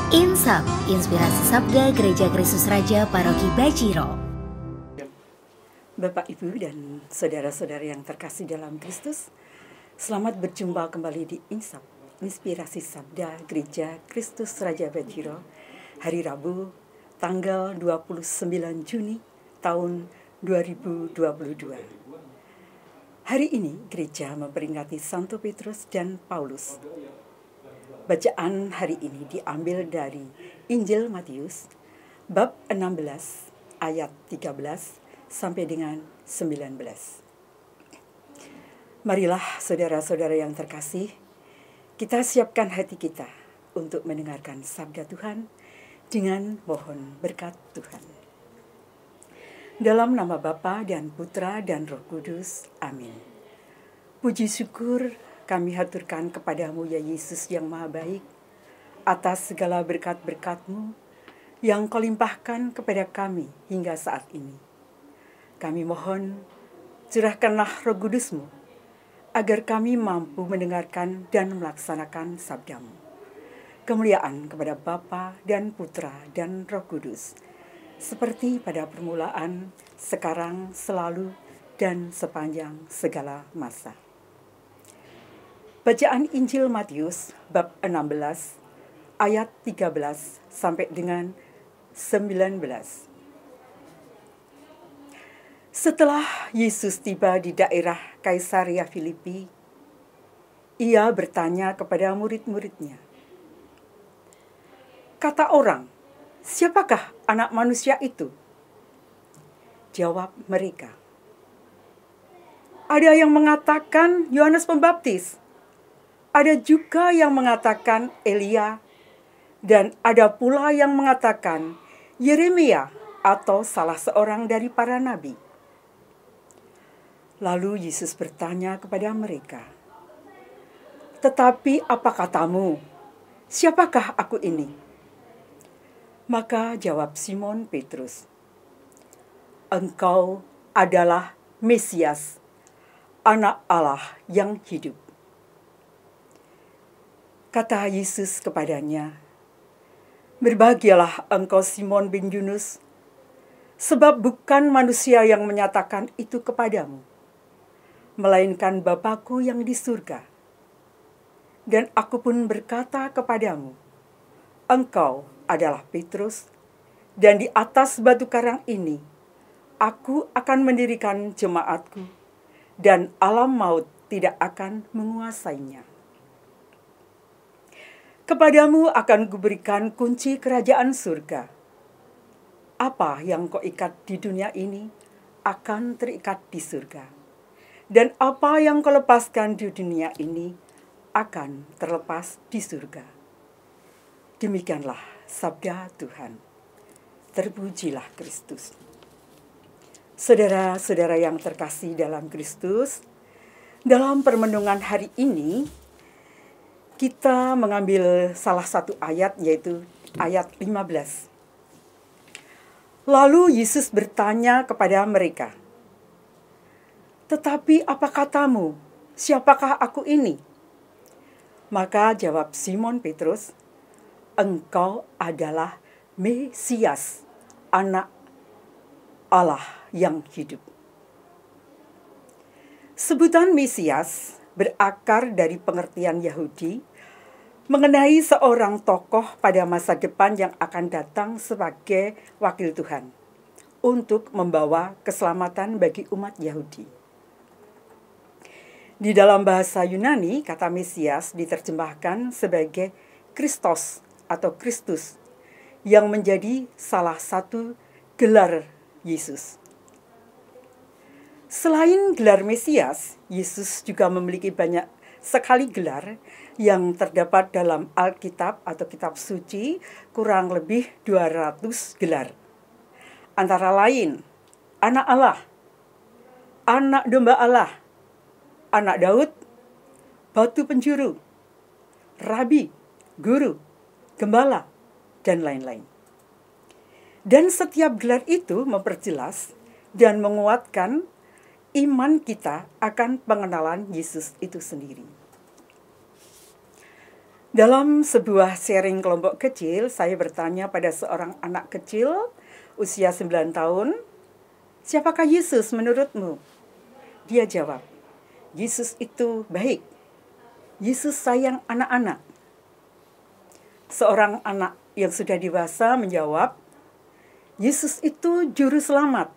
Insap, Inspirasi Sabda Gereja Kristus Raja Paroki Bajiro. Bapak, Ibu, dan saudara-saudara yang terkasih dalam Kristus, selamat berjumpa kembali di Insap, Inspirasi Sabda Gereja Kristus Raja Bajiro, hari Rabu, tanggal 29 Juni tahun 2022. Hari ini gereja memperingati Santo Petrus dan Paulus. Bacaan hari ini diambil dari Injil Matius bab 16 ayat 13 sampai dengan 19. Marilah saudara-saudara yang terkasih, kita siapkan hati kita untuk mendengarkan sabda Tuhan dengan mohon berkat Tuhan. Dalam nama Bapa dan Putra dan Roh Kudus, amin. Puji syukur kami haturkan kepadamu ya Yesus yang Maha Baik, atas segala berkat-berkat-Mu yang Kau limpahkan kepada kami hingga saat ini. Kami mohon, curahkanlah Roh Kudus-Mu, agar kami mampu mendengarkan dan melaksanakan sabda-Mu. Kemuliaan kepada Bapa dan Putra dan Roh Kudus, seperti pada permulaan, sekarang, selalu, dan sepanjang segala masa. Bacaan Injil Matius bab 16 ayat 13 sampai dengan 19. Setelah Yesus tiba di daerah Kaisarea Filipi, ia bertanya kepada murid-muridnya, "Kata orang, siapakah Anak Manusia itu?" Jawab mereka, "Ada yang mengatakan Yohanes Pembaptis, ada juga yang mengatakan Elia, dan ada pula yang mengatakan Yeremia atau salah seorang dari para nabi." Lalu Yesus bertanya kepada mereka, "Tetapi apa katamu? Siapakah aku ini?" Maka jawab Simon Petrus, "Engkau adalah Mesias, Anak Allah yang hidup." Kata Yesus kepadanya, "Berbahagialah engkau Simon bin Yunus, sebab bukan manusia yang menyatakan itu kepadamu, melainkan Bapa-Ku yang di surga. Dan aku pun berkata kepadamu, engkau adalah Petrus, dan di atas batu karang ini aku akan mendirikan jemaat-Ku, dan alam maut tidak akan menguasainya. Kepadamu akan kuberikan kunci kerajaan surga. Apa yang kau ikat di dunia ini akan terikat di surga, dan apa yang kau lepaskan di dunia ini akan terlepas di surga." Demikianlah sabda Tuhan. Terpujilah Kristus. Saudara-saudara yang terkasih dalam Kristus, dalam permenungan hari ini kita mengambil salah satu ayat, yaitu ayat 15. Lalu Yesus bertanya kepada mereka, "Tetapi apa katamu? Siapakah aku ini?" Maka jawab Simon Petrus, "Engkau adalah Mesias, Anak Allah yang hidup." Sebutan Mesias berakar dari pengertian Yahudi mengenai seorang tokoh pada masa depan yang akan datang sebagai wakil Tuhan untuk membawa keselamatan bagi umat Yahudi. Di dalam bahasa Yunani, kata Mesias diterjemahkan sebagai Kristos atau Kristus, yang menjadi salah satu gelar Yesus. Selain gelar Mesias, Yesus juga memiliki banyak sekali gelar yang terdapat dalam Alkitab atau kitab suci, kurang lebih 200 gelar. Antara lain, Anak Allah, Anak Domba Allah, Anak Daud, Batu Penjuru, Rabi, Guru, Gembala, dan lain-lain. Dan setiap gelar itu memperjelas dan menguatkan iman kita akan pengenalan Yesus itu sendiri. Dalam sebuah sharing kelompok kecil, saya bertanya pada seorang anak kecil usia 9 tahun, "Siapakah Yesus menurutmu?" Dia jawab, "Yesus itu baik. Yesus sayang anak-anak." Seorang anak yang sudah dewasa menjawab, "Yesus itu juru selamat."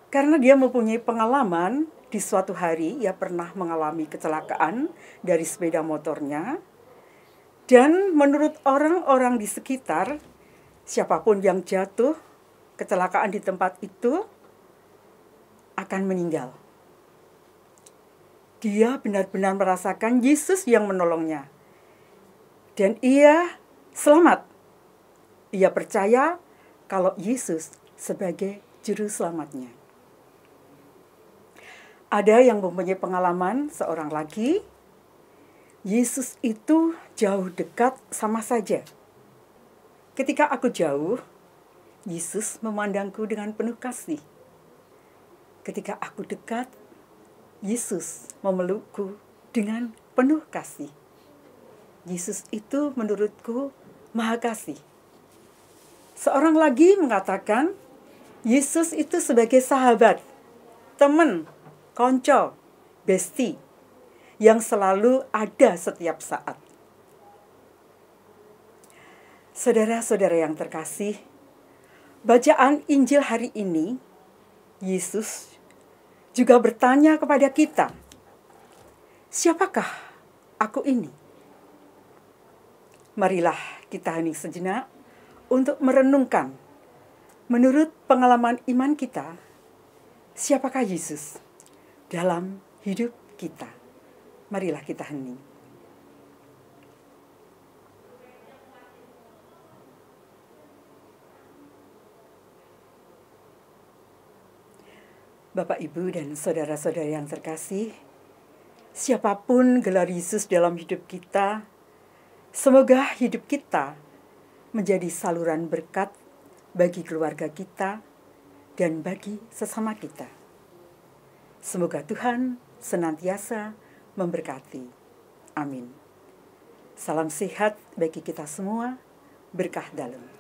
Karena dia mempunyai pengalaman, di suatu hari ia pernah mengalami kecelakaan dari sepeda motornya, dan menurut orang-orang di sekitar, siapapun yang jatuh kecelakaan di tempat itu akan meninggal. Dia benar-benar merasakan Yesus yang menolongnya, dan ia selamat. Ia percaya kalau Yesus sebagai juru selamatnya. Ada yang mempunyai pengalaman seorang lagi, Yesus itu jauh dekat sama saja. Ketika aku jauh, Yesus memandangku dengan penuh kasih. Ketika aku dekat, Yesus memelukku dengan penuh kasih. Yesus itu menurutku Maha Kasih. Seorang lagi mengatakan, Yesus itu sebagai sahabat, teman, konco, besti, yang selalu ada setiap saat. Saudara-saudara yang terkasih, bacaan Injil hari ini, Yesus juga bertanya kepada kita, "Siapakah aku ini?" Marilah kita hening sejenak untuk merenungkan, menurut pengalaman iman kita, siapakah Yesus dalam hidup kita. Marilah kita hening. Bapak, Ibu, dan saudara-saudara yang terkasih, siapapun gelar Yesus dalam hidup kita, semoga hidup kita menjadi saluran berkat bagi keluarga kita dan bagi sesama kita. Semoga Tuhan senantiasa memberkati. Amin. Salam sehat bagi kita semua, berkah dalam.